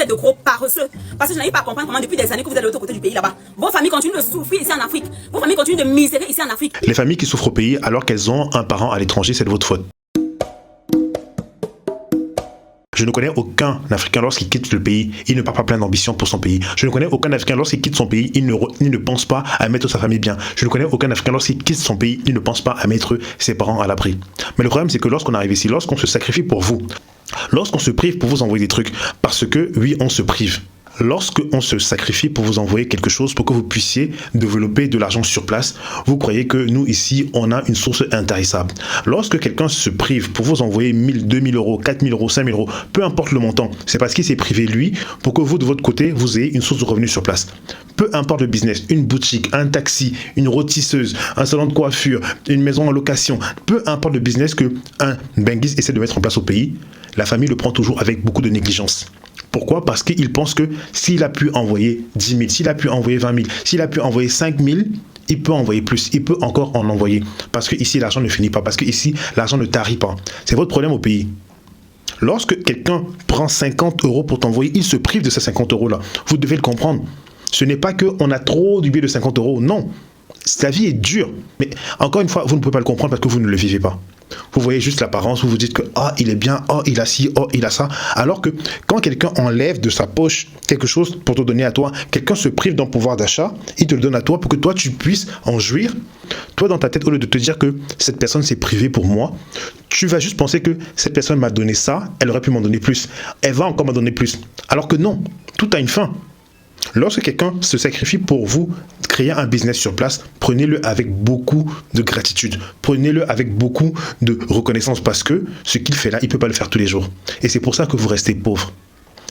êtes de gros paresseux. Parce que je n'arrive pas à comprendre comment depuis des années que vous êtes de l'autre côté du pays là-bas. Vos familles continuent de souffrir ici en Afrique. Vos familles continuent de misérer ici en Afrique. Les familles qui souffrent au pays alors qu'elles ont un parent à l'étranger, c'est de votre faute. Je ne connais aucun Africain lorsqu'il quitte le pays, il ne part pas plein d'ambition pour son pays. Je ne connais aucun Africain lorsqu'il quitte son pays, il ne pense pas à mettre sa famille bien. Je ne connais aucun Africain lorsqu'il quitte son pays, il ne pense pas à mettre ses parents à l'abri. Mais le problème, c'est que lorsqu'on arrive ici, lorsqu'on se sacrifie pour vous, lorsqu'on se prive pour vous envoyer des trucs, parce que oui, on se prive. Lorsqu'on se sacrifie pour vous envoyer quelque chose, pour que vous puissiez développer de l'argent sur place, vous croyez que nous, ici, on a une source intarissable. Lorsque quelqu'un se prive pour vous envoyer 1000, 2000 euros, 4000 euros, 5000 euros, peu importe le montant, c'est parce qu'il s'est privé, lui, pour que vous, de votre côté, vous ayez une source de revenus sur place. Peu importe le business, une boutique, un taxi, une rôtisseuse, un salon de coiffure, une maison en location, peu importe le business que un Benguis essaie de mettre en place au pays, la famille le prend toujours avec beaucoup de négligence. Pourquoi? Parce qu'il pense que s'il a pu envoyer 10 000, s'il a pu envoyer 20 000, s'il a pu envoyer 5 000, il peut envoyer plus, il peut encore en envoyer. Parce que ici, l'argent ne finit pas, parce que ici, l'argent ne tarit pas. C'est votre problème au pays. Lorsque quelqu'un prend 50 euros pour t'envoyer, il se prive de ces 50 euros-là. Vous devez le comprendre. Ce n'est pas qu'on a trop du billet de 50 euros, non. La vie est dure. Mais encore une fois, vous ne pouvez pas le comprendre parce que vous ne le vivez pas. Vous voyez juste l'apparence, vous vous dites que il est bien, il a ci, il a ça. Alors que quand quelqu'un enlève de sa poche quelque chose pour te donner à toi, quelqu'un se prive d'un pouvoir d'achat, il te le donne à toi pour que toi tu puisses en jouir. Toi dans ta tête, au lieu de te dire que cette personne s'est privée pour moi, tu vas juste penser que cette personne m'a donné ça, elle aurait pu m'en donner plus. Elle va encore m'en donner plus. Alors que non, tout a une fin. Lorsque quelqu'un se sacrifie pour vous créer un business sur place, prenez-le avec beaucoup de gratitude. Prenez-le avec beaucoup de reconnaissance parce que ce qu'il fait là, il ne peut pas le faire tous les jours. Et c'est pour ça que vous restez pauvre.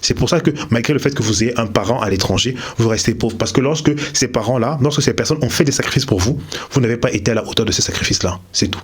C'est pour ça que malgré le fait que vous ayez un parent à l'étranger, vous restez pauvre. Parce que lorsque ces parents-là, lorsque ces personnes ont fait des sacrifices pour vous, vous n'avez pas été à la hauteur de ces sacrifices-là. C'est tout.